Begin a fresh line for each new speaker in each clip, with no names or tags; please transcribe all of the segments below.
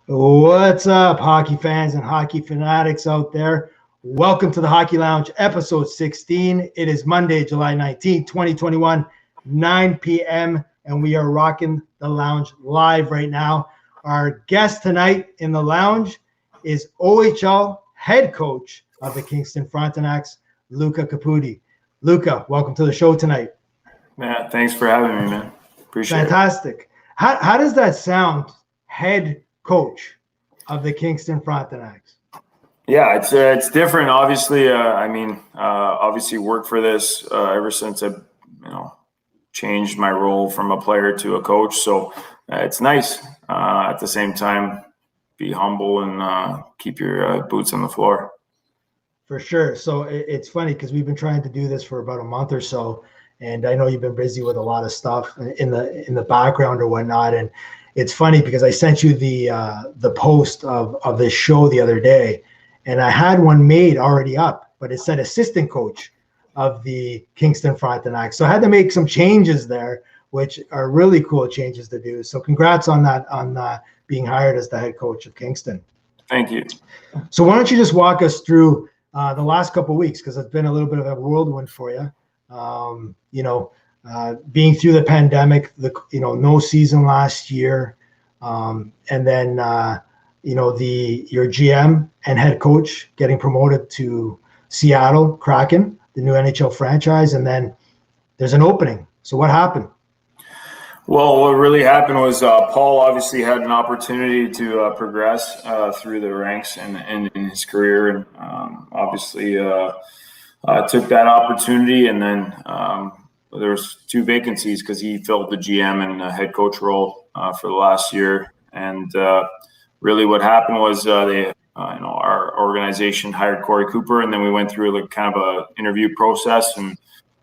What's up, hockey fans and hockey fanatics out there? Welcome to the Hockey Lounge, episode 16. It is Monday, July 19th, 2021, 9 p.m., and we are rocking the lounge live right now. Our guest tonight in the lounge is OHL head coach of the Kingston Frontenacs, Luca Caputi. Luca, welcome to the show tonight.
Yeah, thanks for having me, man. Appreciate
Fantastic.
it.
How does that sound, head coach of the Kingston Frontenacs?
Yeah, it's different. Obviously, obviously worked for this ever since I, changed my role from a player to a coach. So it's nice. At the same time, be humble and keep your boots on the floor.
For sure. So it's funny because we've been trying to do this for about a month or so, and I know you've been busy with a lot of stuff in the background or whatnot. And it's funny because I sent you the post of this show the other day, and I had one made already up, but it said assistant coach of the Kingston Frontenacs. So I had to make some changes there, which are really cool changes to do. So congrats on that, on being hired as the head coach of Kingston.
Thank you.
So why don't you just walk us through the last couple of weeks, because it's been a little bit of a whirlwind for you. Being through the pandemic, no season last year, and then your GM and head coach getting promoted to Seattle Kraken, the new NHL franchise, and then there's an opening. So what happened?
Well, what really happened was Paul obviously had an opportunity to progress through the ranks in his career, and obviously took that opportunity. And then there was two vacancies because he filled the GM and head coach role for the last year. And really, what happened was our organization hired Corey Cooper, and then we went through like kind of a interview process. And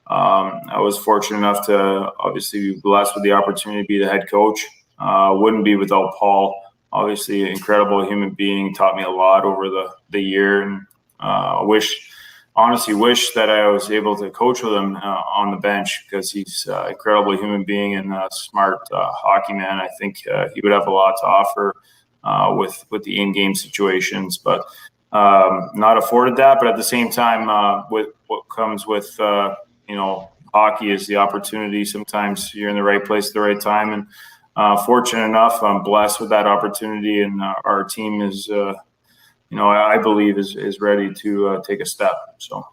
I was fortunate enough to obviously be blessed with the opportunity to be the head coach. Wouldn't be without Paul. Obviously, incredible human being, taught me a lot over the year, and honestly wish that I was able to coach with him on the bench, because he's an incredible human being and a smart hockey man. I think he would have a lot to offer with the in-game situations, but not afforded that. But at the same time, with what comes with hockey is the opportunity. Sometimes you're in the right place at the right time, and fortunate enough, I'm blessed with that opportunity, and our team is I believe is ready to take a step. So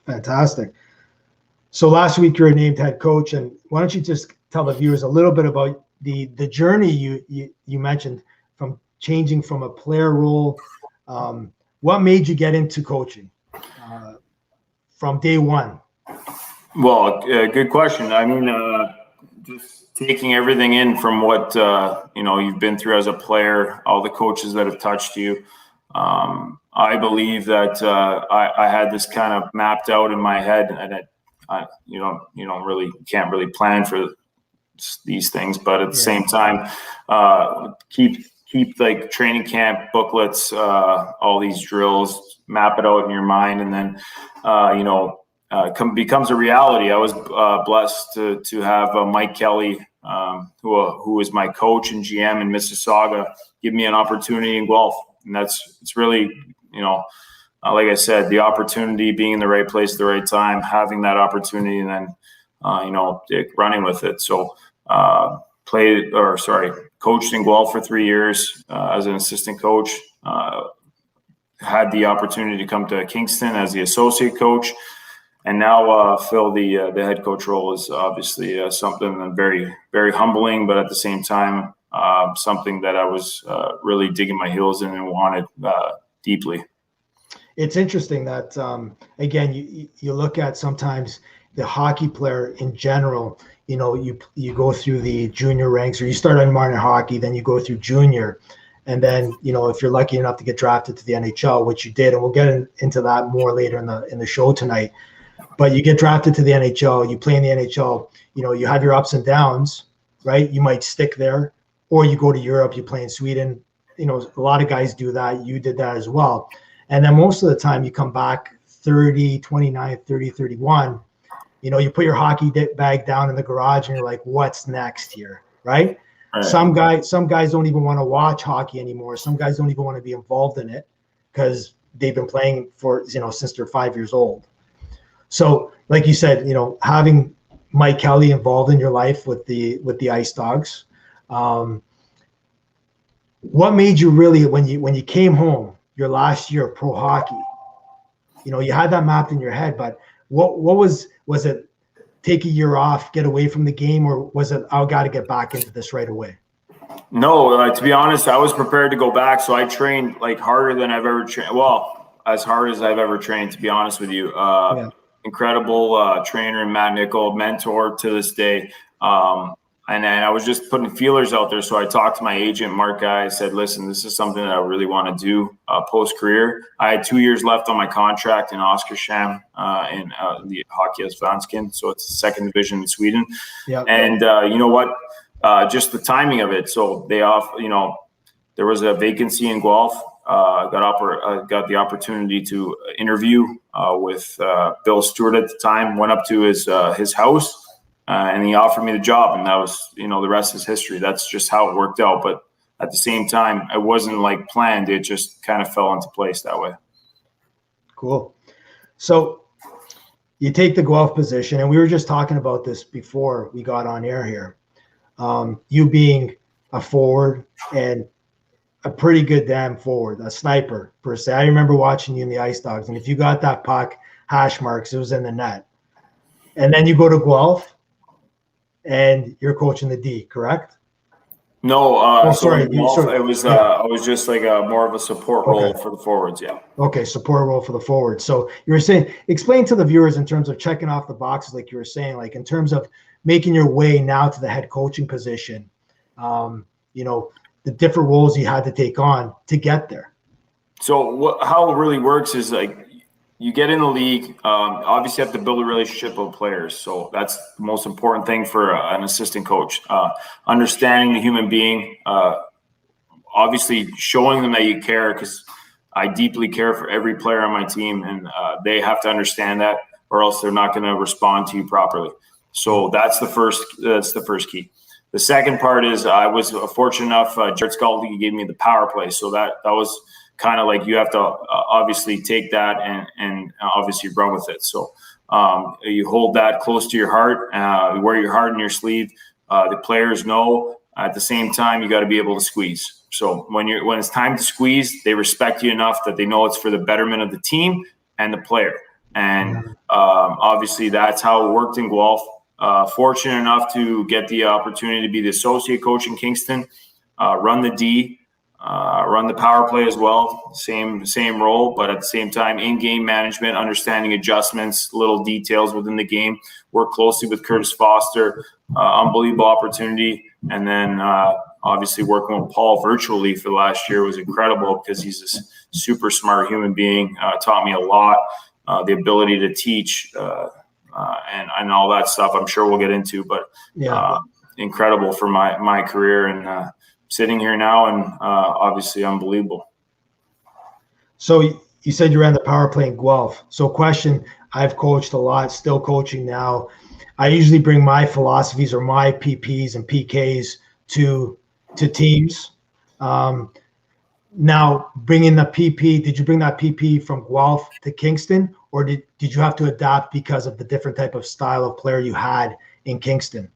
fantastic. So last week you were named head coach, and why don't you just tell the viewers a little bit about the journey you mentioned from changing from a player role. What made you get into coaching from day one?
Well, good question. I mean, just taking everything in from what you've been through as a player, all the coaches that have touched you. I believe that I had this kind of mapped out in my head, and can't really plan for these things, but at the same time, keep like training camp booklets, all these drills, map it out in your mind, and then becomes a reality. I was blessed to have Mike Kelly, who is my coach and GM in Mississauga, give me an opportunity in Guelph. And it's really, like I said, the opportunity, being in the right place at the right time, having that opportunity, and then, running with it. So coached in Guelph for 3 years as an assistant coach. Had the opportunity to come to Kingston as the associate coach, and now fill the head coach role is obviously something very, very humbling, but at the same time, something that I was really digging my heels in and wanted deeply.
It's interesting that, again, you look at sometimes the hockey player in general, you go through the junior ranks, or you start on minor hockey, then you go through junior. And then, if you're lucky enough to get drafted to the NHL, which you did, and we'll get into that more later in the show tonight. But you get drafted to the NHL, you play in the NHL, you have your ups and downs, right? You might stick there, or you go to Europe, you play in Sweden. A lot of guys do that. You did that as well. And then most of the time you come back 30, 29, 30, 31, you put your hockey bag down in the garage and you're like, what's next here, right?
Right.
Some guys don't even want to watch hockey anymore. Some guys don't even want to be involved in it because they've been playing for, since they're 5 years old. So like you said, having Mike Kelly involved in your life with the Ice Dogs, what made you really, when you came home your last year of pro hockey, you had that mapped in your head, but what was it, take a year off, get away from the game, or was it, I got to get back into this right away?
No, to be honest, I was prepared to go back. So I trained like harder than I've ever trained. Well, as hard as I've ever trained, to be honest with you. Incredible trainer in Matt Nickel, mentor to this day. And I was just putting feelers out there. So I talked to my agent, Mark Guy. I said, listen, this is something that I really want to do post-career. I had 2 years left on my contract in Oskarshamn in the Hockeyallsvenskan. So it's the second division in Sweden.
Yep.
And you know what? Just the timing of it. So there was a vacancy in Guelph. Got the opportunity to interview with Bill Stewart at the time. Went up to his house. And he offered me the job, and that was, the rest is history. That's just how it worked out. But at the same time, it wasn't like planned. It just kind of fell into place that way.
Cool. So you take the Guelph position, and we were just talking about this before we got on air here. You being a forward and a pretty good damn forward, a sniper per se. I remember watching you in the Ice Dogs, and if you got that puck, hash marks, it was in the net. And then you go to Guelph, and you're coaching the D, correct?
No,
sorry.
It was I was just like more of a support role for the forwards. Yeah.
Okay, support role for the forwards. So you were saying, explain to the viewers in terms of checking off the boxes, like you were saying, like in terms of making your way now to the head coaching position. The different roles you had to take on to get there.
So how it really works is like, you get in the league, obviously you have to build a relationship with players. So that's the most important thing for an assistant coach. Understanding the human being, obviously showing them that you care, because I deeply care for every player on my team, and they have to understand that, or else they're not going to respond to you properly. So that's the first key. The second part is I was fortunate enough, Jared Scully gave me the power play. So that was kind of like, you have to obviously take that and obviously run with it. So you hold that close to your heart, wear your heart in your sleeve. The players know. At the same time, you got to be able to squeeze. So when it's time to squeeze, they respect you enough that they know it's for the betterment of the team and the player. And obviously that's how it worked in Guelph. Fortunate enough to get the opportunity to be the associate coach in Kingston, run the D, run the power play as well, same role, but at the same time, in-game management, understanding adjustments, little details within the game, work closely with Curtis Foster, unbelievable opportunity. And then obviously working with Paul virtually for the last year was incredible, because he's a super smart human being, taught me a lot, the ability to teach and all that stuff I'm sure we'll get into, but incredible for my career, and sitting here now, and obviously unbelievable.
So you said you ran the power play in Guelph. So question, I've coached a lot, still coaching now. I usually bring my philosophies or my PPs and PKs to teams. Now, bringing the PP, did you bring that PP from Guelph to Kingston, or did you have to adapt because of the different type of style of player you had in Kingston?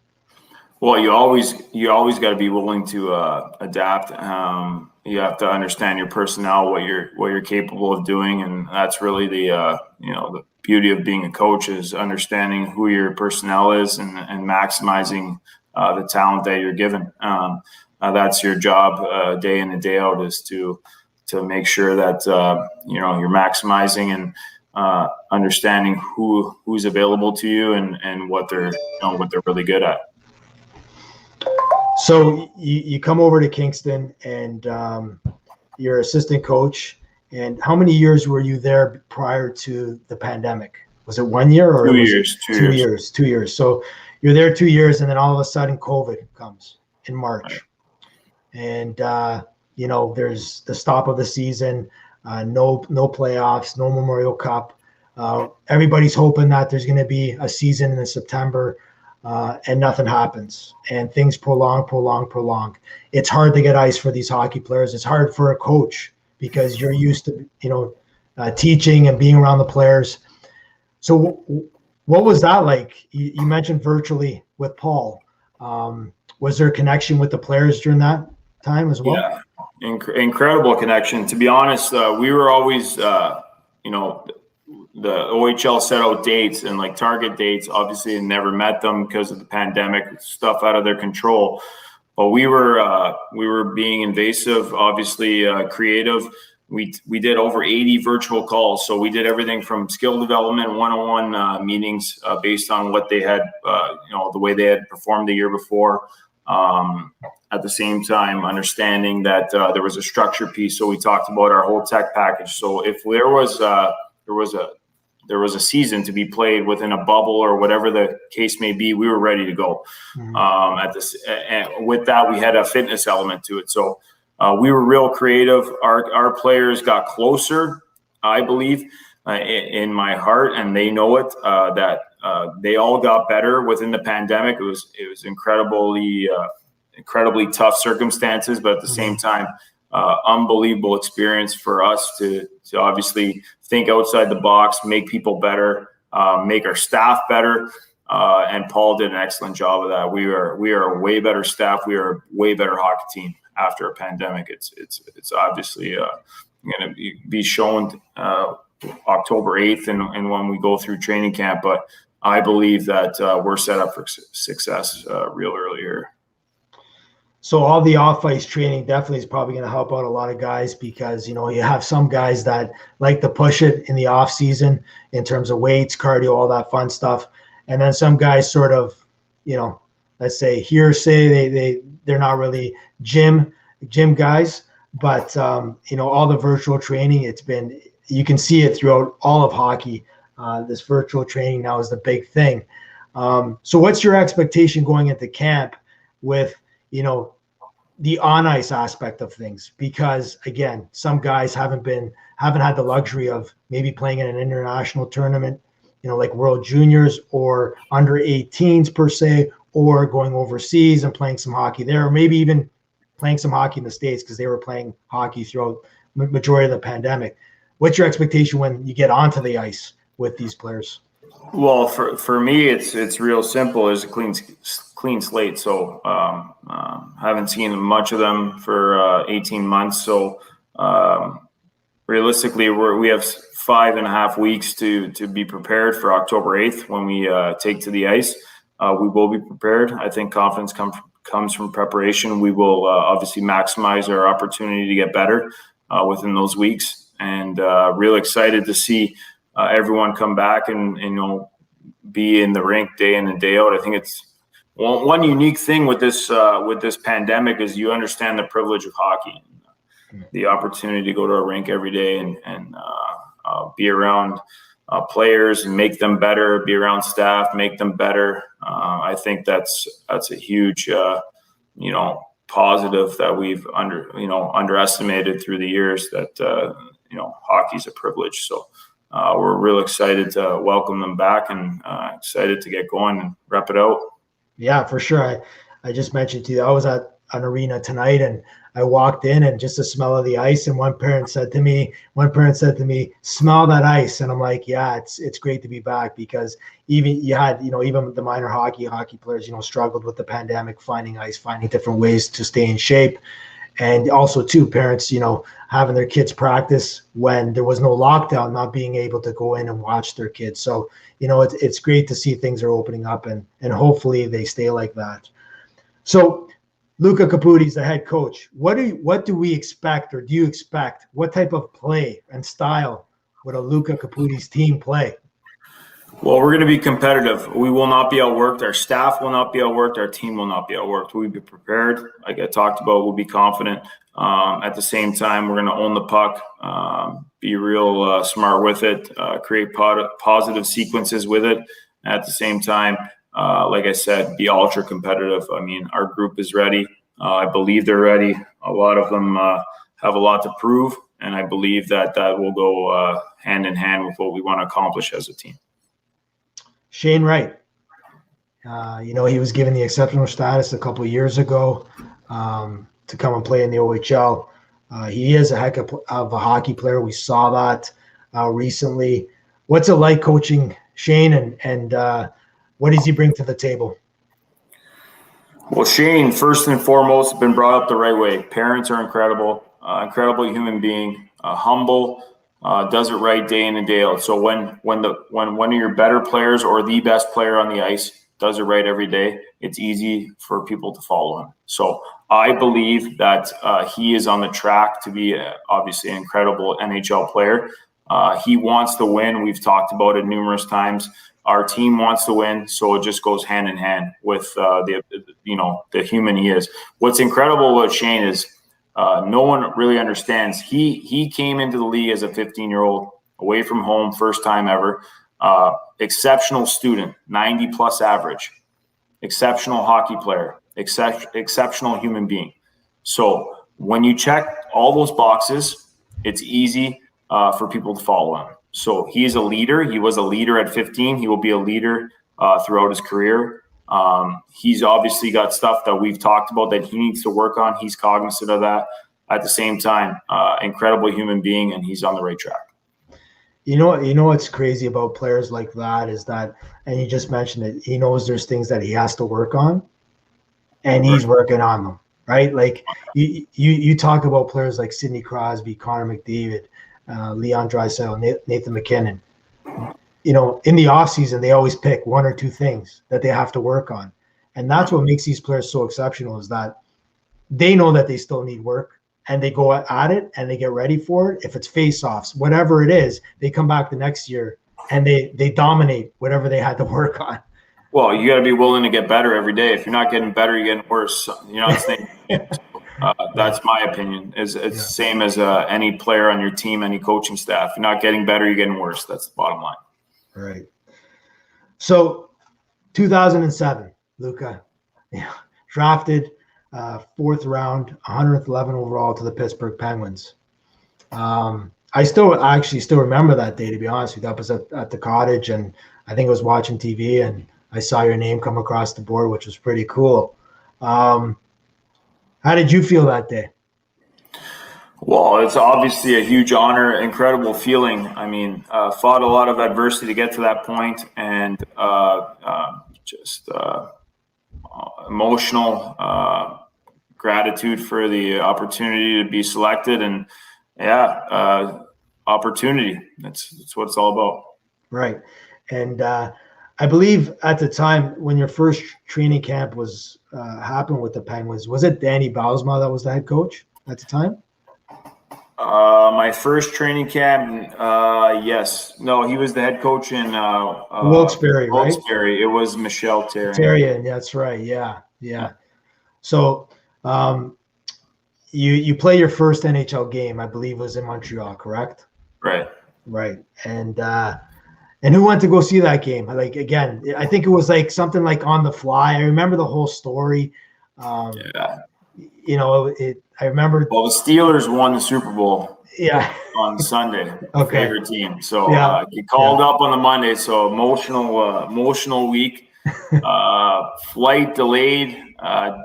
Well, you always got to be willing to adapt. You have to understand your personnel, what you're capable of doing, and that's really the the beauty of being a coach, is understanding who your personnel is and maximizing the talent that you're given. That's your job day in and day out, is to make sure that you're maximizing and understanding who's available to you and what they're really good at.
So you come over to Kingston, and you're assistant coach. And how many years were you there prior to the pandemic? Was it 1 year or
2 years?
2 years. 2 years. So you're there 2 years, and then all of a sudden COVID comes in March. And, there's the stop of the season, no playoffs, no Memorial Cup. Everybody's hoping that there's going to be a season in September. and nothing happens, and things prolong. It's hard to get ice for these hockey players. It's hard for a coach because you're used to, teaching and being around the players. So what was that like? You mentioned virtually with Paul. Was there a connection with the players during that time as well?
Yeah, incredible connection. To be honest, we were always, the OHL set out dates and like target dates. Obviously, never met them because of the pandemic, stuff out of their control. But we were being invasive, obviously creative. We did over 80 virtual calls. So we did everything from skill development, one-on-one meetings based on what they had, the way they had performed the year before. At the same time, understanding that there was a structure piece. So we talked about our whole tech package. So if there was a season to be played within a bubble or whatever the case may be, we were ready to go. And with that, we had a fitness element to it. So we were real creative. Our players got closer, I believe, in my heart, and they know it, that they all got better within the pandemic. It was incredibly tough circumstances, but at the same time, unbelievable experience for us to obviously think outside the box, make people better, make our staff better. And Paul did an excellent job of that. We are a way better staff. We are a way better hockey team after a pandemic. It's obviously going to be shown October 8th and when we go through training camp. But I believe that we're set up for success real early here.
So all the off-ice training definitely is probably going to help out a lot of guys because, you have some guys that like to push it in the off season in terms of weights, cardio, all that fun stuff. And then some guys sort of, let's say hearsay, they're not really gym guys, but, all the virtual training, you can see it throughout all of hockey. This virtual training now is the big thing. So what's your expectation going into camp with, the on-ice aspect of things? Because again, some guys haven't had the luxury of maybe playing in an international tournament, like World Juniors or under 18s per se, or going overseas and playing some hockey there, or maybe even playing some hockey in the States because they were playing hockey throughout the majority of the pandemic. What's your expectation when you get onto the ice with these players?
Well, for me, it's real simple. It's a clean slate. So haven't seen much of them for 18 months. So realistically, we have 5.5 weeks to be prepared for October 8th when we take to the ice. We will be prepared. I think confidence comes from preparation. We will obviously maximize our opportunity to get better within those weeks, and real excited to see everyone come back and be in the rink day in and day out. I think it's one unique thing with this pandemic is you understand the privilege of hockey, the opportunity to go to a rink every day and be around players and make them better, be around staff, make them better. I think that's a huge positive that we've underestimated through the years, that hockey's a privilege. So we're real excited to welcome them back and excited to get going and rep it out.
Yeah, for sure. I just mentioned to you, I was at an arena tonight and I walked in and just the smell of the ice. And one parent said to me, smell that ice. And I'm like, yeah, it's great to be back, because even the minor hockey players, struggled with the pandemic, finding ice, finding different ways to stay in shape. And also too, parents, having their kids practice when there was no lockdown, not being able to go in and watch their kids. So, it's great to see things are opening up and hopefully they stay like that. So Luca Caputi is the head coach. What do we expect, or do you expect? What type of play and style would a Luca Caputi's team play?
Well, we're going to be competitive. We will not be outworked. Our staff will not be outworked. Our team will not be outworked. We'll be prepared. Like I talked about, we'll be confident. At the same time, we're going to own the puck, be real smart with it, create positive sequences with it. At the same time, like I said, be ultra competitive. I mean, our group is ready. I believe they're ready. A lot of them have a lot to prove, and I believe that will go hand in hand with what we want to accomplish as a team.
Shane Wright, He was given the exceptional status a couple of years ago to come and play in the OHL. He is a heck of a hockey player. We saw that recently. What's it like coaching Shane, and what does he bring to the table?
Well, Shane, first and foremost, has been brought up the right way. Parents are incredible, incredible human being, humble, does it right day in and day out. So when one of your better players or the best player on the ice does it right every day, it's easy for people to follow him. So I believe that he is on the track to be obviously an incredible NHL player. He wants to win. We've talked about it numerous times. Our team wants to win, so it just goes hand in hand with the human he is. What's incredible about Shane is no one really understands. He came into the league as a 15-year-old, away from home, first time ever. Exceptional student, 90+ average, exceptional hockey player, exceptional human being. So when you check all those boxes, it's easy for people to follow him. So he is a leader. He was a leader at 15. He will be a leader throughout his career. He's obviously got stuff that we've talked about that he needs to work on. He's cognizant of that. At the same time, incredible human being, and he's on the right track.
You know what's crazy about players like that is that, and you just mentioned it, he knows there's things that he has to work on, and he's working on them, right? Like you talk about players like Sidney Crosby, Connor McDavid, Leon Draisaitl, Nathan McKinnon. In the offseason, they always pick one or two things that they have to work on. And that's what makes these players so exceptional, is that they know that they still need work, and they go at it and they get ready for it. If it's face-offs, whatever it is, they come back the next year and they dominate whatever they had to work on.
Well, you got to be willing to get better every day. If you're not getting better, you're getting worse. That's my opinion. It's the same as any player on your team, any coaching staff. If you're not getting better, you're getting worse. That's the bottom line.
Right. So 2007, Luca, drafted 4th round, 111 overall to the Pittsburgh Penguins. I still remember that day, to be honest with you. That was at the cottage, and I think I was watching TV, and I saw your name come across the board, which was pretty cool. How did you feel that day?
Well, it's obviously a huge honor, incredible feeling. I mean, fought a lot of adversity to get to that point, and just emotional gratitude for the opportunity to be selected, and opportunity. That's what it's all about.
Right. And I believe at the time when your first training camp was happened with the Penguins, was it Danny Bausma that was the head coach at the time?
My first training camp, yes. No, he was the head coach in
Wilkes-Barre, right?
Wilkes-Barre. It was Michel Therrien.
Therrien, that's right. Yeah. So you play your first NHL game, I believe, was in Montreal, correct? Right. And who went to go see that game? Like, again, I think it was like something like on the fly. I remember the whole story. I remember.
Well, the Steelers won the Super Bowl.
Yeah.
On Sunday.
Okay.
Favorite team. So he called up on the Monday. So emotional week. Flight delayed.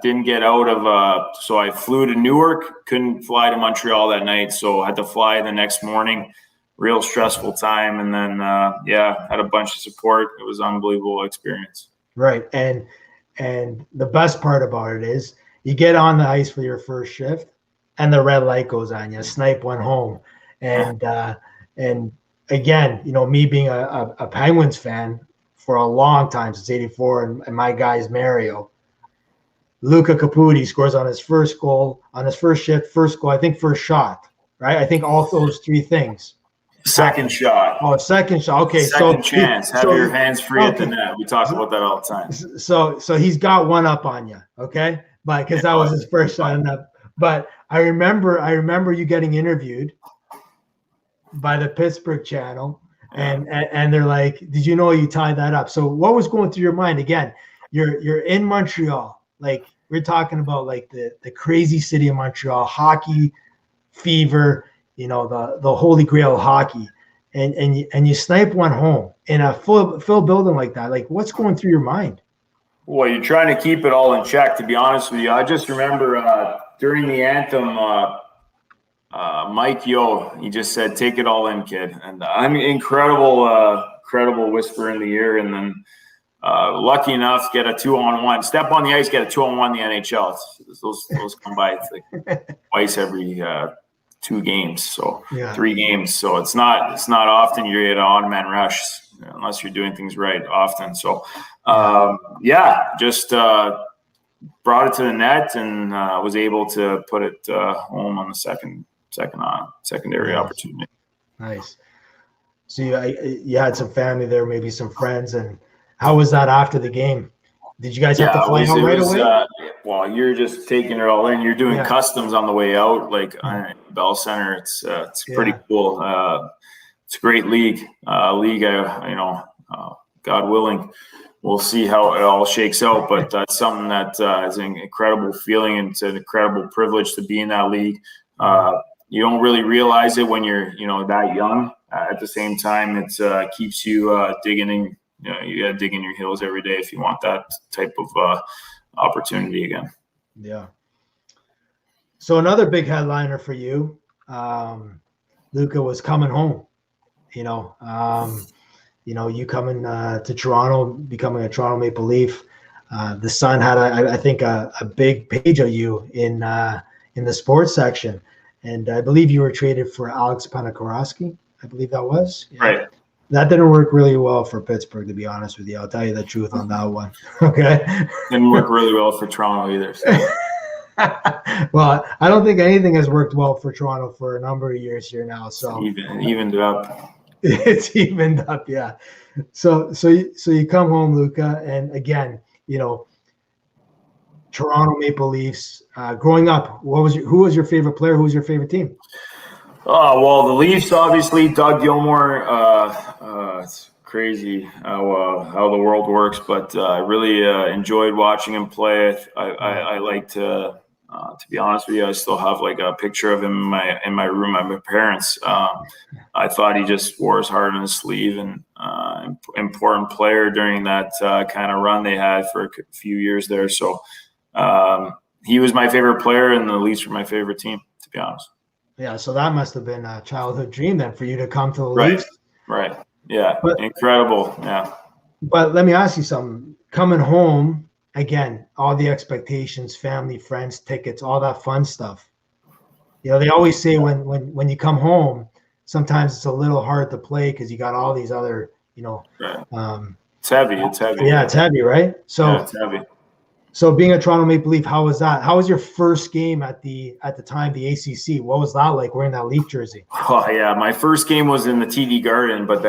Didn't get out of. So I flew to Newark. Couldn't fly to Montreal that night. So I had to fly the next morning. Real stressful time, and then had a bunch of support. It was an unbelievable experience.
Right, and the best part about it is you get on the ice for your first shift, and the red light goes on. You snipe one home, and again, me being a Penguins fan for a long time, since '84, and my guy's Mario. Luca Caputi scores on his first goal on his first shift, first goal. I think first shot. Right, I think all those three things.
Second shot.
Oh, second shot. Okay,
second chance. Have your hands free at the net. We talk about that all the time.
So he's got one up on you, okay? But because that was his first shot enough. But I remember you getting interviewed by the Pittsburgh channel, and they're like, "Did you know you tied that up?" So what was going through your mind? Again, you're in Montreal. Like, we're talking about like the crazy city of Montreal, hockey fever. The holy grail of hockey, and you snipe one home in a full building like that. Like, what's going through your mind?
Well, you're trying to keep it all in check, to be honest with you. I just remember during the anthem, Mike Yo, he just said, "Take it all in, kid." And I'm incredible whisper in the ear. And then lucky enough, get a 2-on-1. Step on the ice, get a 2-on-1 in the NHL. Those come by like twice every 2 games, so 3 games. So it's not often you're at an odd-man rush unless you're doing things right often. So just brought it to the net and was able to put it home on the secondary opportunity.
Nice. So you had some family there, maybe some friends, and how was that after the game? Did you guys have to fly home right away?
Well, you're just taking it all in. You're doing customs on the way out, like Bell Center. It's pretty cool. It's a great league. God willing, we'll see how it all shakes out. But that's something that is an incredible feeling, and it's an incredible privilege to be in that league. You don't really realize it when you're that young. At the same time, it keeps you digging in. You got to dig in your heels every day if you want that type of opportunity again.
Yeah. So another big headliner for you, Luca, was coming home. You coming to Toronto, becoming a Toronto Maple Leaf. The Sun had I think a big page of you in the sports section, and I believe you were traded for Alex Panakarowski. I believe that was
right.
That didn't work really well for Pittsburgh, to be honest with you. I'll tell you the truth on that one. Okay.
Didn't work really well for Toronto either. So.
Well, I don't think anything has worked well for Toronto for a number of years here now. So
evened up.
It's evened up, yeah. So you come home, Luca, and again, Toronto Maple Leafs. Growing up, who was your favorite player? Who was your favorite team?
Oh, well, the Leafs, obviously, Doug Gilmour. It's crazy how the world works, but I really enjoyed watching him play. I like to be honest with you, I still have like a picture of him in my room at my parents'. I thought he just wore his heart on his sleeve, and important player during that kind of run they had for a few years there. So he was my favorite player, and the Leafs were my favorite team, to be honest.
Yeah, so that must have been a childhood dream then for you to come to the Leafs.
Right. Yeah. Incredible. Yeah.
But let me ask you something. Coming home, again, all the expectations, family, friends, tickets, all that fun stuff. They always say when you come home, sometimes it's a little hard to play because you got all these other,
Right. It's heavy.
Yeah, it's heavy, right? So
it's heavy.
So being a Toronto Maple Leaf, how was that? How was your first game at the time, the ACC? What was that like wearing that Leaf jersey?
Oh, yeah. My first game was in the TD Garden, but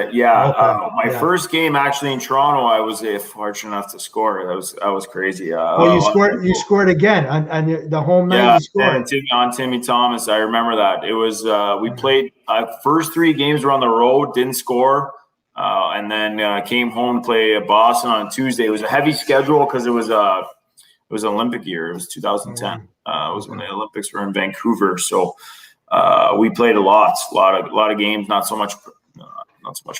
first game actually in Toronto, I was fortunate enough to score. That was crazy.
You scored again on the home night. You scored
on Timmy Thomas. I remember that. It was we played first 3 games were on the road, didn't score, and then came home to play Boston on Tuesday. It was a heavy schedule because it was Olympic year. It was 2010. It was when the Olympics were in Vancouver. So we played a lot of games, not so much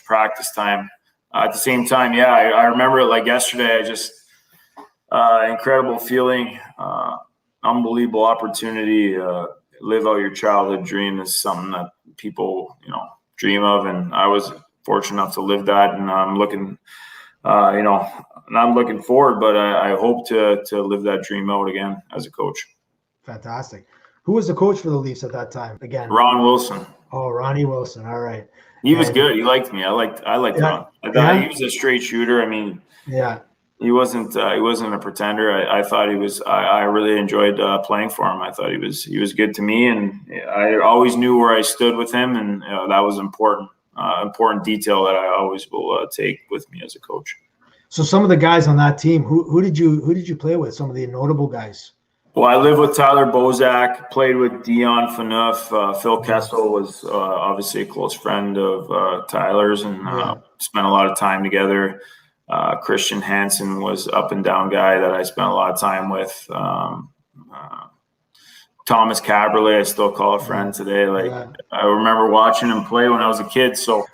practice time. At the same time, I remember it like yesterday. I just incredible feeling, unbelievable opportunity. Live out your childhood dream is something that people dream of, and I was fortunate enough to live that. And I'm looking. Not looking forward, but I hope to live that dream out again as a coach.
Fantastic. Who was the coach for the Leafs at that time? Again,
Ron Wilson.
Oh, Ronnie Wilson. All right.
He was good. He liked me. I liked Ron. I thought he was a straight shooter. I mean, he wasn't a pretender. I thought he was. I really enjoyed playing for him. I thought he was good to me, and I always knew where I stood with him, and that was important detail that I always will take with me as a coach.
So some of the guys on that team, who did you play with? Some of the notable guys.
Well, I lived with Tyler Bozak, played with Dion Phaneuf. Phil Kessel was obviously a close friend of Tyler's, and spent a lot of time together. Christian Hansen was up and down guy that I spent a lot of time with. Thomas Caberlet, I still call a friend today. I remember watching him play when I was a kid. So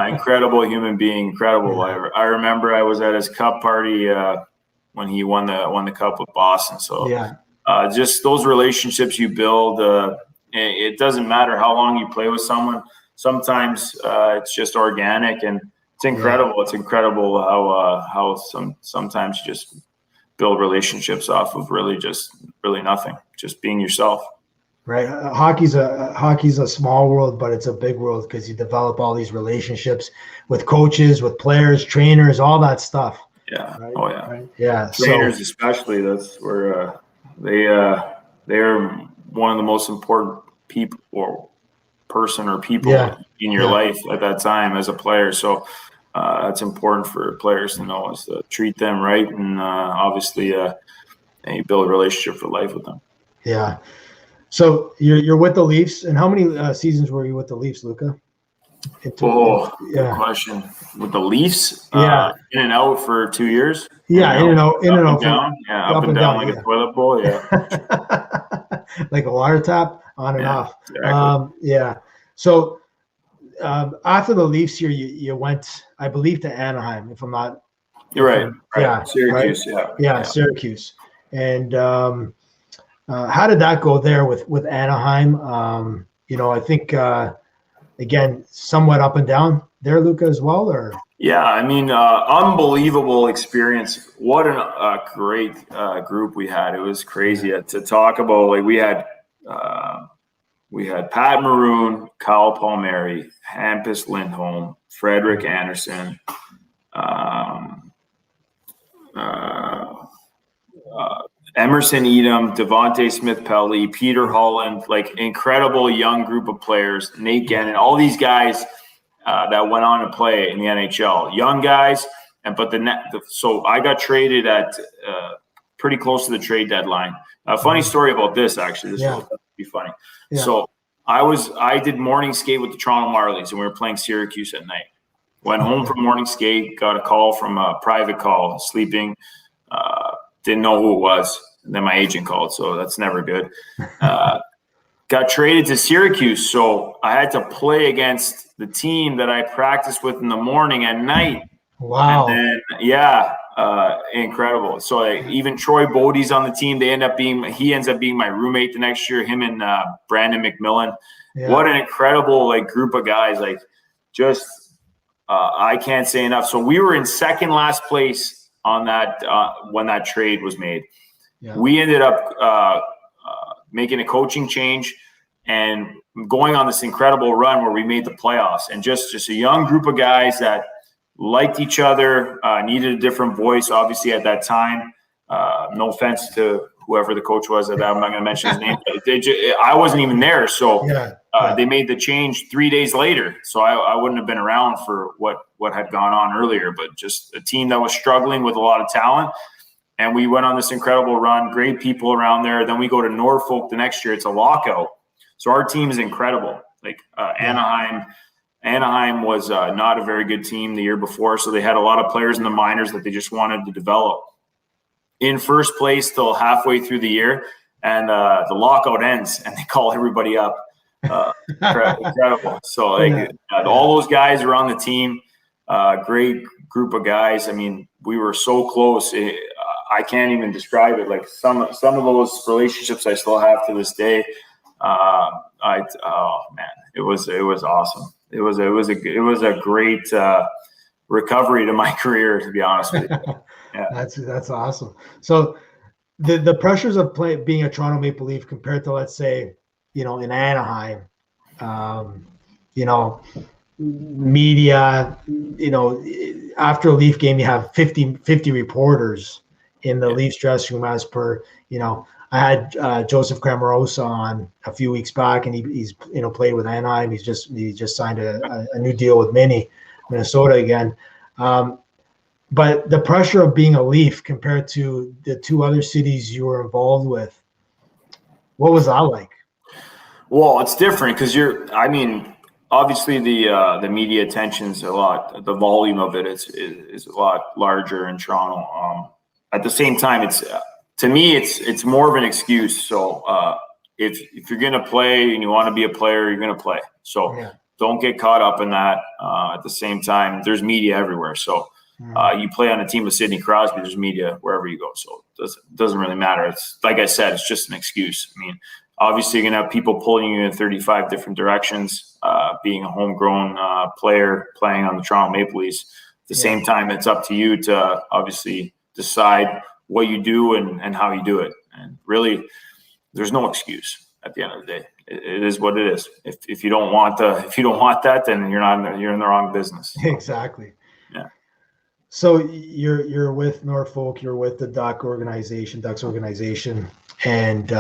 incredible human being, incredible. I remember I was at his cup party when he won the cup with Boston. So
Yeah.
Just those relationships you build. It doesn't matter how long you play with someone. Sometimes it's just organic, and it's incredible. Yeah. It's incredible how sometimes you just build relationships off of really nothing, just being yourself.
Right. Hockey's a small world, but it's a big world because you develop all these relationships with coaches, with players, trainers, all that stuff.
Yeah.
Right?
Oh yeah.
Right? Yeah.
Trainers especially. That's where they're one of the most important people or people in your life at that time as a player. So it's important for players to know is to treat them right, and obviously you build a relationship for life with them.
Yeah. So you're with the Leafs, and how many seasons were you with the Leafs, Luca?
Good question. With the Leafs, in and out for 2 years.
Yeah, in and out,
down. Yeah, up and down like a toilet bowl. Yeah,
like a water tap, on and off.
Exactly.
So after the Leafs here, you went, I believe, to Anaheim, if I'm not.
You're right.
Yeah,
Syracuse.
Right? Yeah, Syracuse. And how did that go there with Anaheim? I think again, somewhat up and down there, Luca, as well, or?
Yeah, I mean, unbelievable experience. What a great group we had. It was crazy to talk about. Like we had Pat Maroon, Kyle Palmieri, Hampus Lindholm, Frederick Anderson, Emerson Edom, Devontae Smith-Pelly, Peter Holland, like incredible young group of players, Nate Gannon, all these guys that went on to play in the NHL, young guys. So I got traded at pretty close to the trade deadline. A funny story about this, actually. This will be funny. Yeah. So I did morning skate with the Toronto Marlies, and we were playing Syracuse at night. Went home from morning skate, got a call from a private call, sleeping. Didn't know who it was. And then my agent called, so that's never good. Got traded to Syracuse, so I had to play against the team that I practiced with in the morning and night.
Wow.
And then, incredible. So even Troy Bodie's on the team. He ends up being my roommate the next year, him and Brandon McMillan. Yeah. What an incredible group of guys. I can't say enough. So we were in second last place on that when that trade was made. Yeah. We ended up making a coaching change and going on this incredible run where we made the playoffs, and just a young group of guys that liked each other, needed a different voice, obviously, at that time. No offense to whoever the coach was at that. I'm not going to mention his name. I wasn't even there. So they made the change 3 days later. So I wouldn't have been around for what had gone on earlier, but just a team that was struggling with a lot of talent. And we went on this incredible run, great people around there. Then we go to Norfolk the next year. It's a lockout. So our team is incredible. Anaheim was not a very good team the year before, so they had a lot of players in the minors that they just wanted to develop. In first place till halfway through the year, and the lockout ends, and they call everybody up. Incredible. So all those guys are on the team. Great group of guys. I mean, we were so close. I can't even describe it. Like some of those relationships I still have to this day. It was awesome. It was a great recovery to my career, to be honest with you. Yeah.
That's awesome. So the pressures of being a Toronto Maple Leaf compared to, let's say, in Anaheim, media, after a Leaf game, you have 50 reporters in the Leafs dressing room, as per, I had Joseph Cramarosa on a few weeks back, and he's played with Anaheim. He just signed a new deal with Minnesota again. But the pressure of being a Leaf compared to the two other cities you were involved with, what was that like?
Well, it's different because obviously the media attention's a lot. The volume of it is a lot larger in Toronto. At the same time, to me, it's more of an excuse. So if you're going to play and you want to be a player, you're going to play. So don't get caught up in that. At the same time, there's media everywhere. So You play on a team with Sidney Crosby, there's media wherever you go. So it doesn't really matter. It's like I said, it's just an excuse. I mean, obviously you're going to have people pulling you in 35 different directions, being a homegrown player playing on the Toronto Maple Leafs. At the same time, it's up to you to obviously decide what you do and how you do it. And really, there's no excuse at the end of the day. It is what it is. If you don't want that, then you're in the wrong business.
Exactly.
Yeah.
So you're with Norfolk, you're with the Ducks organization, and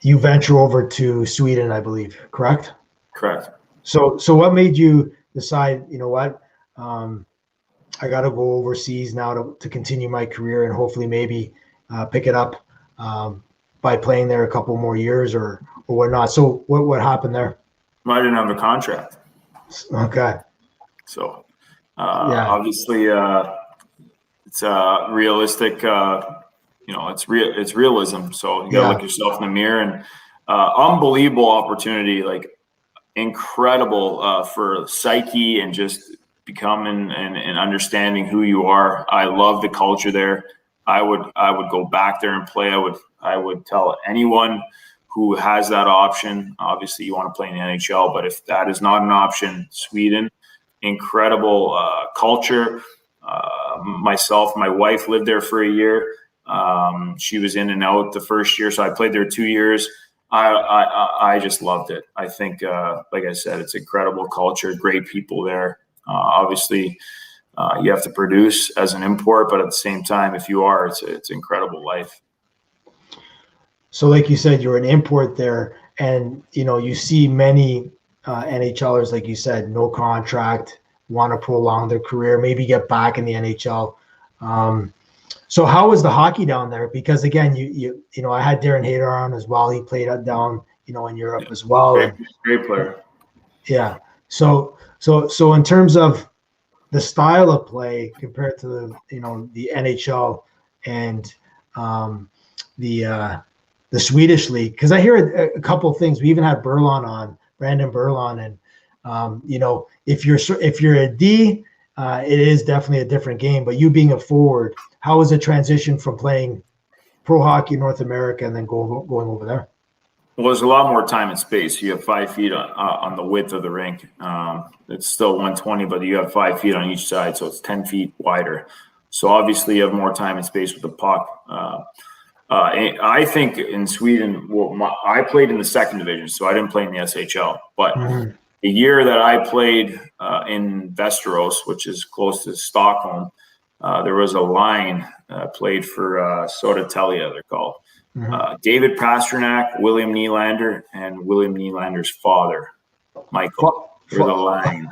you venture over to Sweden, I believe, correct?
Correct.
So what made you decide, you know what, I got to go overseas now to continue my career and hopefully maybe pick it up by playing there a couple more years or whatnot. So what happened there?
Well, I didn't have a contract.
Okay.
So obviously it's realistic. It's realism. So you gotta look yourself in the mirror, and unbelievable opportunity, like incredible for psyche and just becoming and understanding who you are. I love the culture there. I would go back there and play. I would tell anyone who has that option. Obviously, you want to play in the NHL, but if that is not an option, Sweden, incredible culture. Myself, my wife lived there for a year. She was in and out the first year, so I played there 2 years. I just loved it. I think, like I said, it's incredible culture, great people there. Obviously, you have to produce as an import, but at the same time, if you are, it's incredible life.
So like you said, you're an import there, and you see many NHLers, like you said, no contract, want to prolong their career, maybe get back in the NHL. So how was the hockey down there? Because again, I had Darren Hayter on as well. He played down, in Europe as well.
Great player.
Yeah. So in terms of the style of play compared to the NHL and the Swedish league, because I hear a couple of things. We even had Brandon Berlon, and if you're a D, it is definitely a different game. But you being a forward, how was the transition from playing pro hockey in North America and then going over there?
Well, there's a lot more time and space. You have 5 feet on the width of the rink. It's still 120, but you have 5 feet on each side, so it's 10 feet wider. So obviously you have more time and space with the puck. I think in Sweden, I played in the second division, so I didn't play in the SHL. But the year that I played in Västerås, which is close to Stockholm, there was a line played for Södertälje, they're called. David Pastrnak, William Nylander, and William Nylander's father, Michael. Were the line.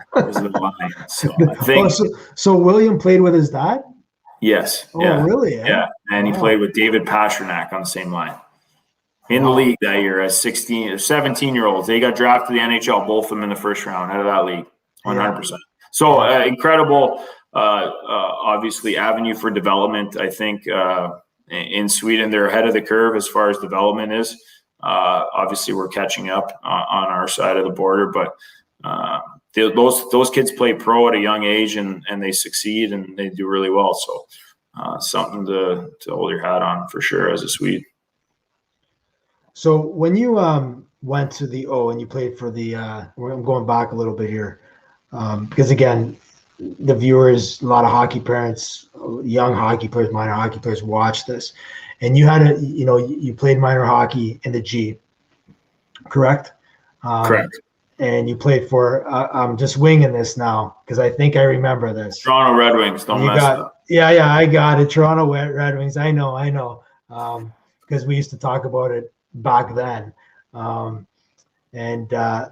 So I think.
So William played with his dad?
Yes.
Oh, yeah. Really?
Yeah. And he played with David Pastrnak on the same line. In the league that year as 16 or 17-year-olds. They got drafted to the NHL, both of them in the first round out of that league, 100%. So incredible, obviously, avenue for development. I think in Sweden, they're ahead of the curve as far as development is. Obviously, we're catching up on our side of the border, but those kids play pro at a young age and they succeed and they do really well. So something to hold your hat on for sure as a Swede.
So when you went to and you played for the I'm going back a little bit here because again, the viewers, a lot of hockey parents, young hockey players, minor hockey players watch this, and you had you played minor hockey in the G, correct?
Correct.
And you played for I'm just winging this now because I think I remember this.
Toronto Red Wings. Don't mess up.
Yeah, I got it. Toronto Red Wings. I know. Because we used to talk about it back then.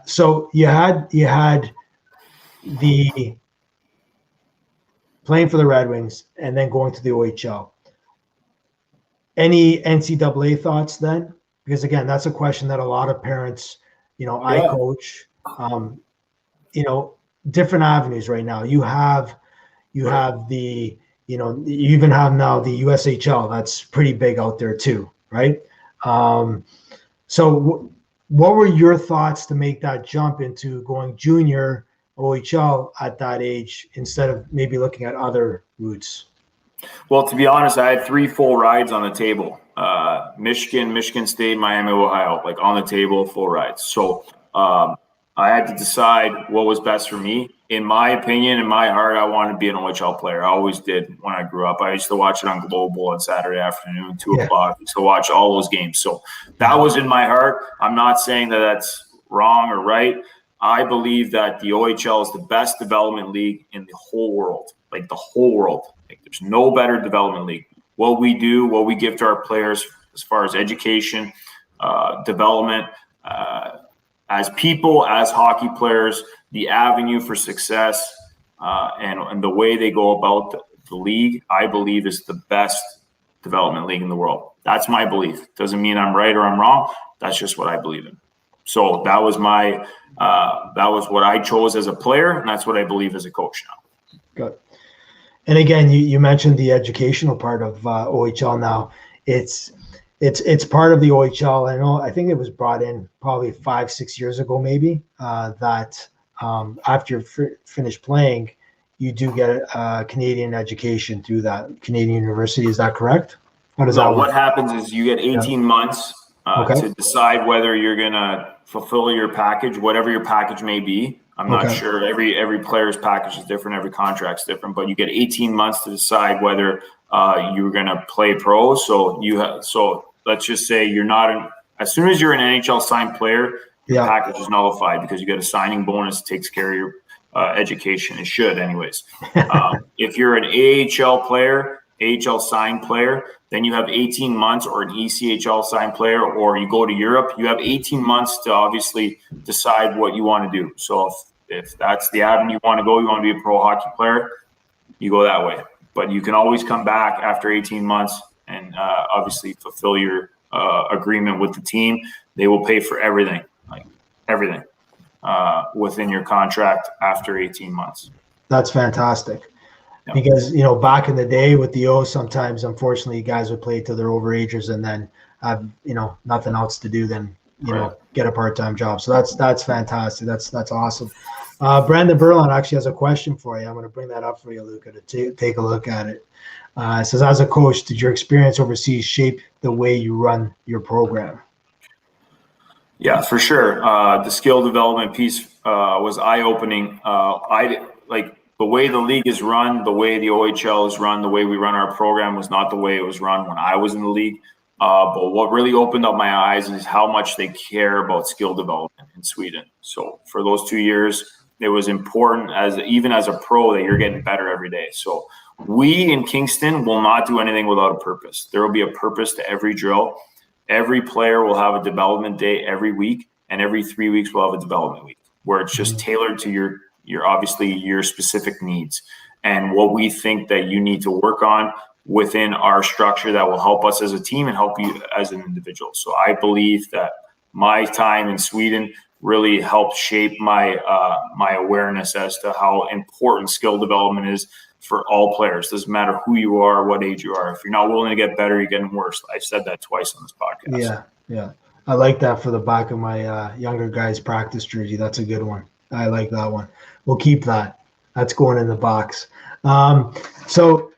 So you had the playing for the Red Wings and then going to the OHL. Any NCAA thoughts then? Because again, that's a question that a lot of parents, I coach, different avenues right now. You have the, you even have now the USHL. That's pretty big out there too, right? So what were your thoughts to make that jump into going junior OHL at that age instead of maybe looking at other routes?
Well, to be honest, I had 3 full rides on the table. Michigan State, Miami, Ohio, like on the table, full rides. So I had to decide what was best for me. In my opinion, in my heart, I wanted to be an OHL player. I always did when I grew up. I used to watch it on Global on Saturday afternoon, 2 o'clock. I used to watch all those games. So that was in my heart. I'm not saying that that's wrong or right. I believe that the OHL is the best development league in the whole world, like the whole world. Like there's no better development league. What we do, what we give to our players as far as education, development, as people, as hockey players, the avenue for success, and the way they go about the league, I believe is the best development league in the world. That's my belief. Doesn't mean I'm right or I'm wrong. That's just what I believe in. So that was what I chose as a player, and that's what I believe as a coach now.
Good. And again, you mentioned the educational part of OHL now. It's part of the OHL. I think it was brought in probably 5-6 years ago, maybe, that after you're finished playing, you do get a Canadian education through that Canadian university. Is that correct? How does that work?
What happens is you get 18 months to decide whether you're going to fulfill your package, whatever your package may be. I'm not sure. Every player's package is different. Every contract's different. But you get 18 months to decide whether you're going to play pro. So let's just say you're not as soon as you're an NHL signed player, your package is nullified because you get a signing bonus that takes care of your education. It should, anyways. If you're an AHL player, AHL signed player, then you have 18 months, or an ECHL signed player, or you go to Europe, you have 18 months to obviously decide what you want to do. So if that's the avenue you want to go, you want to be a pro hockey player, you go that way. But you can always come back after 18 months and obviously fulfill your agreement with the team. They will pay for everything, within your contract after 18 months.
That's fantastic. Because, back in the day with the O, sometimes, unfortunately, guys would play till they're overagers and then have, nothing else to do than, get a part-time job. So that's fantastic. That's awesome. Brandon Berlon actually has a question for you. I'm going to bring that up for you, Luca, to take a look at it. It says, as a coach, did your experience overseas shape the way you run your program?
Yeah, for sure. The skill development piece was eye-opening. The way the league is run, the way the OHL is run, the way we run our program was not the way it was run when I was in the league. But what really opened up my eyes is how much they care about skill development in Sweden. So for those 2 years, it was important even as a pro that you're getting better every day. So we in Kingston will not do anything without a purpose. There will be a purpose to every drill. Every player will have a development day every week, and every 3 weeks we'll have a development week where it's just tailored to your obviously your specific needs and what we think that you need to work on within our structure that will help us as a team and help you as an individual. So I believe that my time in Sweden really helped shape my awareness as to how important skill development is for all players. Doesn't matter who you are, what age you are. If you're not willing to get better, you're getting worse. I've said that twice on this podcast.
Yeah. I like that for the back of my younger guys' practice jersey. That's a good one. I like that one. We'll keep that. That's going in the box. So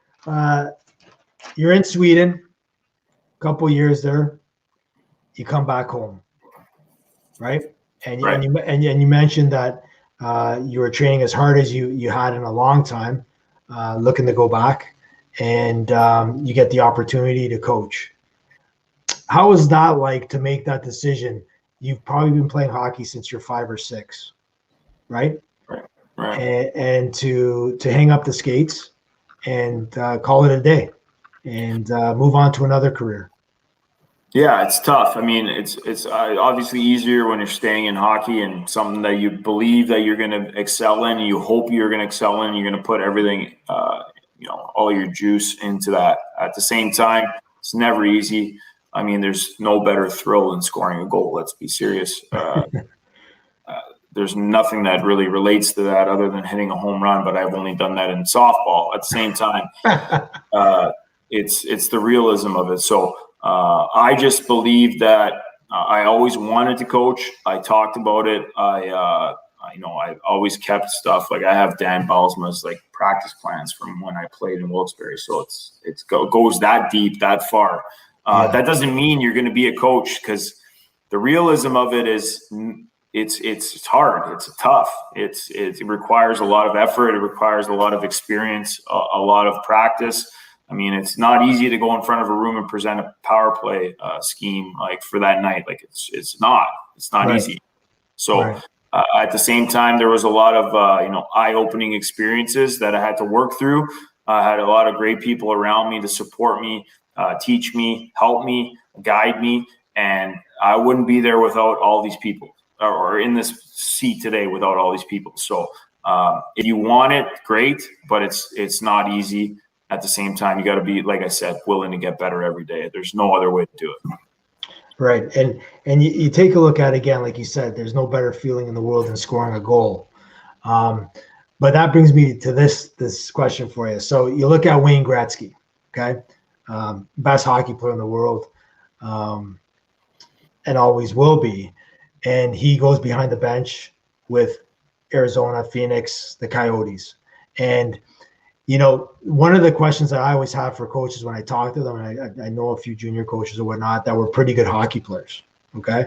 you're in Sweden, a couple years there. You come back home, right? And you mentioned that you were training as hard as you had in a long time, looking to go back, and you get the opportunity to coach. How was that like to make that decision? You've probably been playing hockey since you're 5 or 6, right? Right. And to hang up the skates and call it a day and move on to another career.
Yeah, it's tough. I mean, it's obviously easier when you're staying in hockey and something that you believe that you're going to excel in, and you hope you're going to excel in. You're going to put everything, all your juice into that. At the same time, it's never easy. I mean, there's no better thrill than scoring a goal. Let's be serious. There's nothing that really relates to that other than hitting a home run, but I've only done that in softball. At the same time, it's the realism of it. So I just believe that I always wanted to coach. I talked about it. I I've always kept stuff. Like I have Dan Balsma's like practice plans from when I played in Wilkes-Barre. So it goes that deep, that far. That doesn't mean you're going to be a coach, because the realism of it is it's hard. It's tough. It requires a lot of effort. It requires a lot of experience, a lot of practice. I mean, it's not easy to go in front of a room and present a power play scheme like for that night. Like it's not right. Easy. So right. At the same time, there was a lot of eye-opening experiences that I had to work through. I had a lot of great people around me to support me, teach me, help me, guide me, and I wouldn't be there without all these people, or in this seat today without all these people. So if you want it, great, but it's not easy. At the same time, you got to be, like I said, willing to get better every day. There's no other way to do it.
Right. And you take a look at it again, like you said, there's no better feeling in the world than scoring a goal. But that brings me to this question for you. So you look at Wayne Gretzky, okay? Best hockey player in the world, and always will be. And he goes behind the bench with Arizona, Phoenix, the Coyotes. And one of the questions that I always have for coaches when I talk to them, and I know a few junior coaches or whatnot that were pretty good hockey players, okay?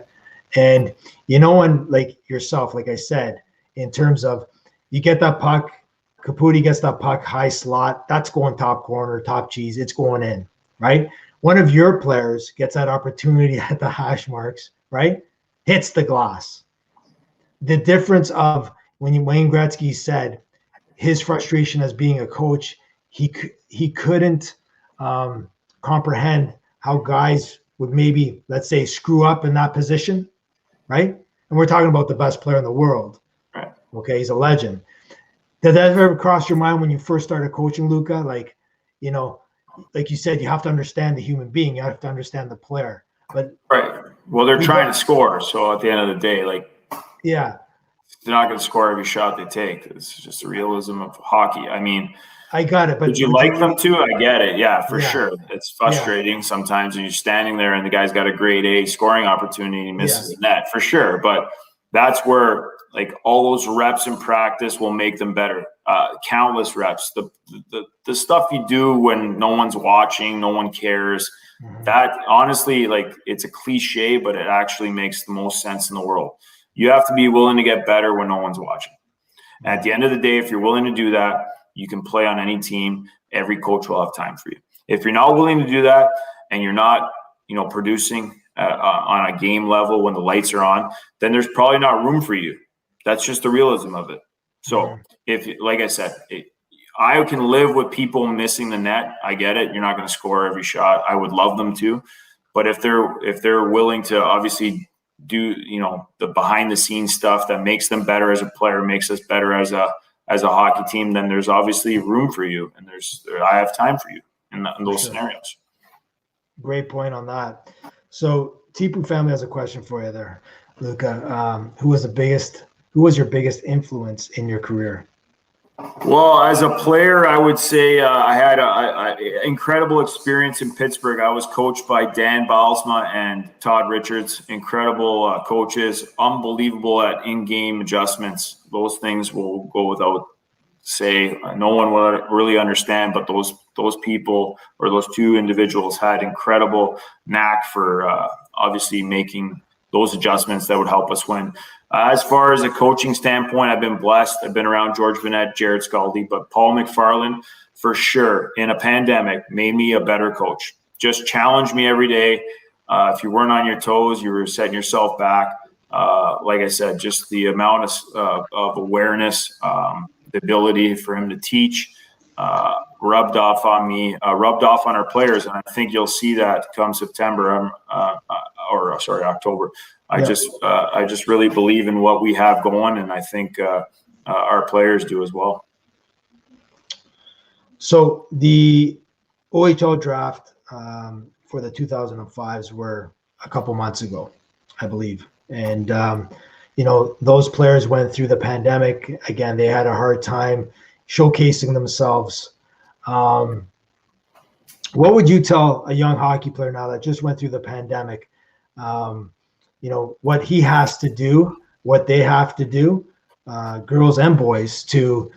And when like yourself, like I said, in terms of you get that puck, Caputi gets that puck, high slot, that's going top corner, top cheese, it's going in, right? One of your players gets that opportunity at the hash marks, right? Hits the glass. The difference of when Wayne Gretzky said, his frustration as being a coach, he couldn't comprehend how guys would maybe, let's say, screw up in that position, right? And we're talking about the best player in the world.
Right.
Okay, he's a legend. Did that ever cross your mind when you first started coaching, Luca? Like you said, you have to understand the human being. You have to understand the player. But
right. Well, they're trying to score. So at the end of the day,
yeah.
They're not going to score every shot they take. It's just the realism of hockey. I mean,
I got it. But
would you like them to? I get it. Yeah, for sure. It's frustrating sometimes when you're standing there and the guy's got a grade A scoring opportunity and he misses the net, for sure. But that's where all those reps in practice will make them better. Countless reps. The stuff you do when no one's watching, no one cares. Mm-hmm. That honestly, it's a cliche, but it actually makes the most sense in the world. You have to be willing to get better when no one's watching. And at the end of the day, if you're willing to do that, you can play on any team. Every coach will have time for you. If you're not willing to do that and you're not, producing on a game level when the lights are on, then there's probably not room for you. That's just the realism of it. So if, like I said, I can live with people missing the net. I get it. You're not going to score every shot. I would love them to. But if they're willing to obviously do the behind the scenes stuff that makes them better as a player, makes us better as a hockey team, then there's obviously room for you, and I have time for you in those scenarios.
Great point on that. So Tipu family has a question for you there, Luca. Who was your biggest influence in your career?
Well, as a player, I would say I had an incredible experience in Pittsburgh. I was coached by Dan Balsma and Todd Richards, incredible coaches, unbelievable at in-game adjustments. Those things will go without say. No one will really understand, but those people or those two individuals had incredible knack for obviously making those adjustments that would help us win. As far as a coaching standpoint, I've been blessed. I've been around George Vanette, Jared Scaldi, but Paul McFarland, for sure, in a pandemic, made me a better coach. Just challenged me every day. If you weren't on your toes, you were setting yourself back. Like I said, just the amount of awareness, the ability for him to teach, rubbed off on me, rubbed off on our players. And I think you'll see that come September, October. I just really believe in what we have going, and I think our players do as well.
So the OHL draft for the 2005s were a couple months ago, I believe. And, those players went through the pandemic. Again, they had a hard time showcasing themselves. What would you tell a young hockey player now that just went through the pandemic? What he has to do, what they have to do girls and boys, to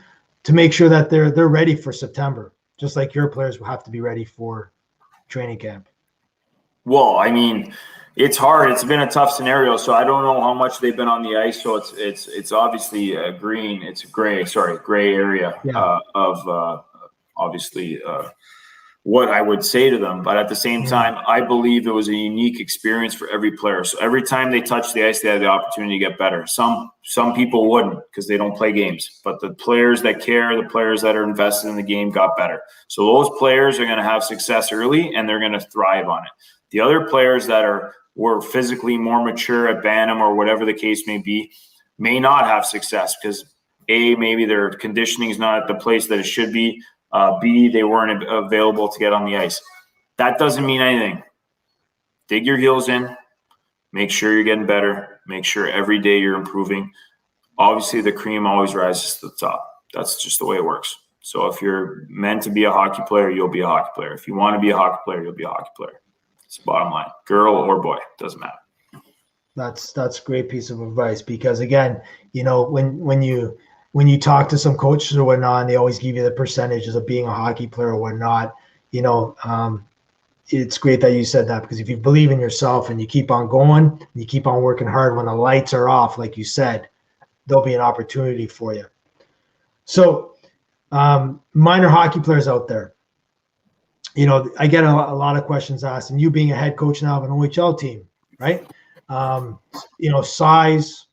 make sure that they're ready for September, just like your players will have to be ready for training camp?
Well, I mean, it's hard. It's been a tough scenario, so I don't know how much they've been on the ice. So it's obviously green. It's a gray area of obviously what I would say to them. But at the same time, I believe it was a unique experience for every player. So every time they touched the ice, they had the opportunity to get better. Some people wouldn't because they don't play games. But the players that care, the players that are invested in the game got better. So those players are going to have success early, and they're going to thrive on it. The other players that were physically more mature at Bantam or whatever the case may be may not have success because A, maybe their conditioning is not at the place that it should be. B, they weren't available to get on the ice. That doesn't mean anything. Dig your heels in. Make sure you're getting better. Make sure every day you're improving. Obviously, the cream always rises to the top. That's just the way it works. So if you're meant to be a hockey player, you'll be a hockey player. If you want to be a hockey player, you'll be a hockey player. It's the bottom line. Girl or boy, doesn't matter.
That's a great piece of advice, because again, when you talk to some coaches or whatnot, and they always give you the percentages of being a hockey player or whatnot, it's great that you said that, because if you believe in yourself and you keep on going, and you keep on working hard, when the lights are off, like you said, there'll be an opportunity for you. So minor hockey players out there, I get a lot of questions asked, and you being a head coach now of an OHL team, right? Size,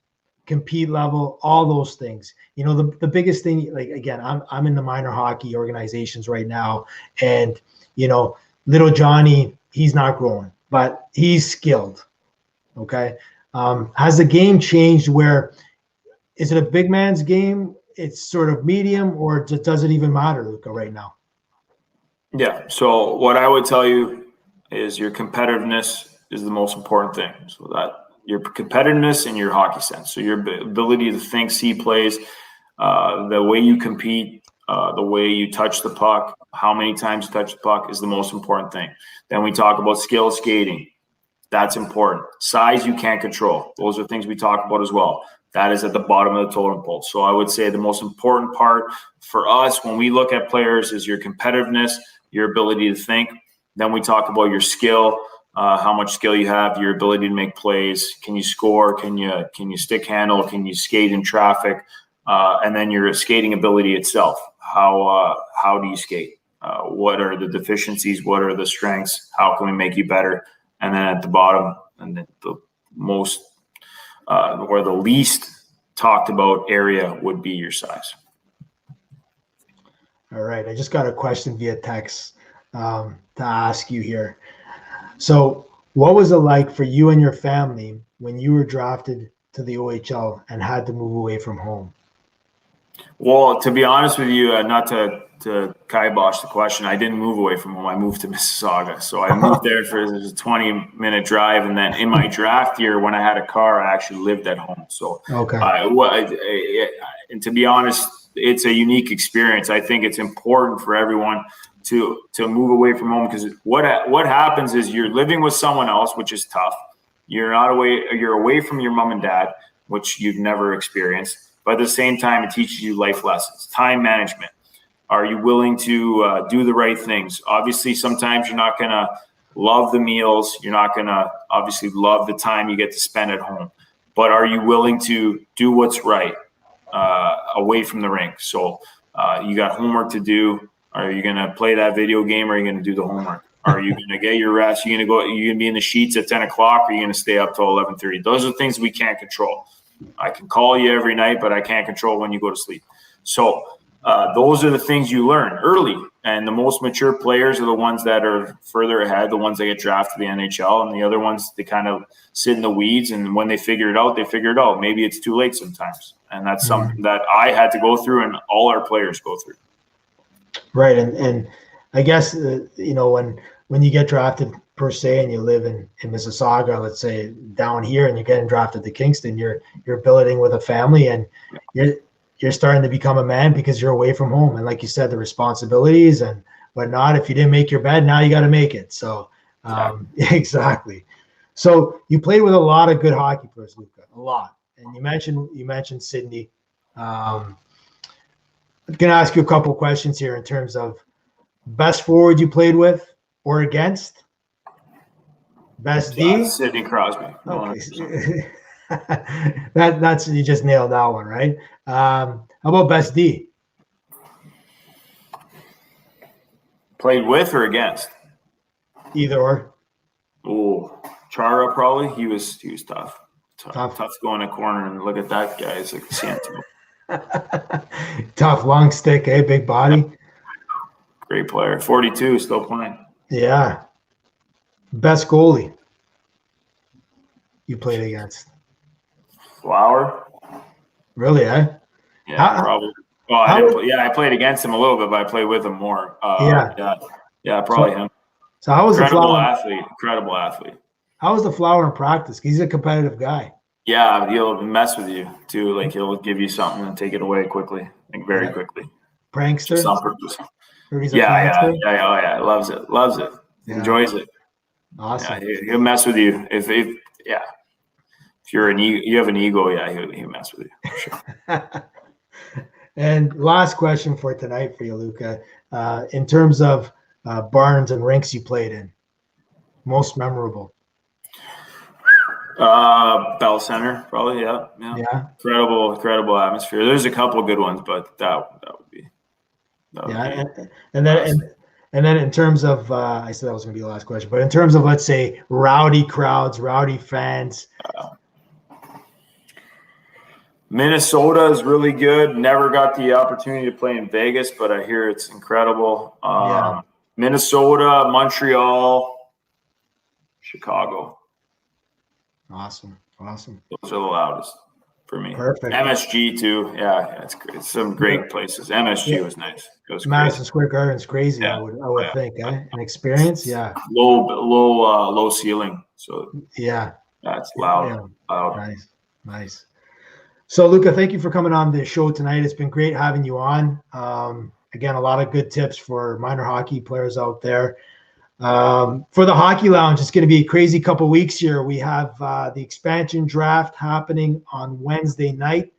compete level, all those things. The biggest thing, like, again, I'm in the minor hockey organizations right now, and little Johnny, he's not growing, but he's skilled. Okay. Has the game changed? Where is it a big man's game? It's sort of medium, or does it even matter, Luca, right now?
Yeah. So what I would tell you is your competitiveness is the most important thing. So that your competitiveness and your hockey sense. So your ability to think, see plays, the way you compete, the way you touch the puck, how many times you touch the puck is the most important thing. Then we talk about skill skating. That's important. Size you can't control. Those are things we talk about as well. That is at the bottom of the totem pole. So I would say the most important part for us when we look at players is your competitiveness, your ability to think. Then we talk about your skill, how much skill you have, your ability to make plays. Can you score? Can you stick handle? Can you skate in traffic? And then your skating ability itself. How do you skate? What are the deficiencies? What are the strengths? How can we make you better? And then at the bottom, and the most or the least talked about area would be your size.
All right. I just got a question via text to ask you here. So what was it like for you and your family when you were drafted to the OHL and had to move away from home?
Well, to be honest with you, not to kibosh the question, I didn't move away from home. I moved to Mississauga. So I moved there for a 20-minute drive. And then in my draft year, when I had a car, I actually lived at home. So, and to be honest, it's a unique experience. I think it's important for everyone to move away from home, because what happens is you're living with someone else, which is tough. You're away from your mom and dad, which you've never experienced. But at the same time, it teaches you life lessons, time management. Are you willing to do the right things? Obviously, sometimes you're not going to love the meals. You're not going to obviously love the time you get to spend at home. But are you willing to do what's right away from the rink? So you got homework to do. Are you going to play that video game, or are you going to do the homework? Are you going to get your rest? Are you going to be in the sheets at 10 o'clock, or are you going to stay up till 11:30? Those are things we can't control. I can call you every night, but I can't control when you go to sleep. So those are the things you learn early. And the most mature players are the ones that are further ahead, the ones that get drafted to the NHL. And the other ones, they kind of sit in the weeds. And when they figure it out, they figure it out. Maybe it's too late sometimes. And that's something that I had to go through, and all our players go through. Right.
And I guess, when you get drafted per se, and you live in Mississauga, let's say down here, and you're getting drafted to Kingston, you're building with a family, and you're starting to become a man because you're away from home. And like you said, the responsibilities and whatnot, if you didn't make your bed, now you got to make it. So exactly. So you played with a lot of good hockey players, Luca, a lot. And you mentioned Sydney. I'm going to ask you a couple questions here in terms of best forward you played with or against. Best D?
Sidney Crosby.
Okay. That's you just nailed that one, right? How about best D?
Played with or against?
Either or.
Oh, Chara probably. He was tough. Tough to go in a corner and look at that guy. It's like Santo.
Tough, long stick, big body.
Yeah. Great player. 42, still playing.
Yeah. Best goalie you played against?
Flower.
Really, eh?
Yeah, probably. Well, I played against him a little bit, but I played with him more. Yeah, probably him.
So how was
Incredible athlete.
How was the Flower in practice? He's a competitive guy.
Yeah, he'll mess with you too. Like he'll give you something and take it away quickly, like very quickly.
Prankster.
Just on purpose.
Prankster?
Yeah. Loves it. Yeah. Enjoys it.
Awesome.
Yeah, he'll mess with you if you're you have an ego. Yeah, he'll mess with you. For sure.
And last question for tonight for you, Luca. In terms of barns and rinks you played in, most memorable.
Bell Center, probably. Yeah. Incredible atmosphere. There's a couple good ones, but that would be.
And then in terms of, I said that was going to be the last question, but in terms of, let's say, rowdy crowds, rowdy fans.
Minnesota is really good. Never got the opportunity to play in Vegas, but I hear it's incredible. Minnesota, Montreal, Chicago.
Awesome.
Those are the loudest for me.
Perfect.
MSG too. Yeah, it's great. Some great places. MSG was nice. It was
Madison Square Garden's crazy. Yeah. I would think. An experience. Yeah.
Low ceiling. So
yeah,
that's loud.
Yeah. Loud. Nice. So Luca, thank you for coming on the show tonight. It's been great having you on. Again, a lot of good tips for minor hockey players out there. For the Hockey Lounge, it's going to be a crazy couple weeks here. We have the expansion draft happening on Wednesday night.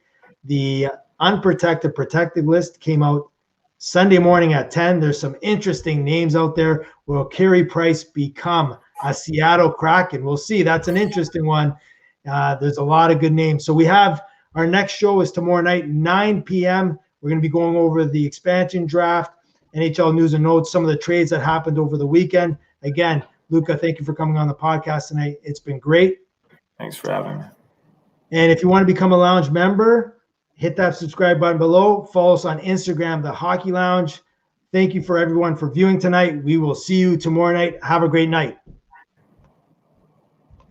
The unprotected protected list came out Sunday morning at 10. There's some interesting names out there. Will Carey Price become a Seattle Kraken? We'll see. That's an interesting one. There's a lot of good names. So we have our next show is tomorrow night, 9 p.m. We're going to be going over the expansion draft, NHL news and notes, some of the trades that happened over the weekend. Again, Luca, thank you for coming on the podcast tonight. It's been great.
Thanks for having me.
And if you want to become a Lounge member, hit that subscribe button below. Follow us on Instagram, The Hockey Lounge. Thank you for everyone for viewing tonight. We will see you tomorrow night. Have a great night.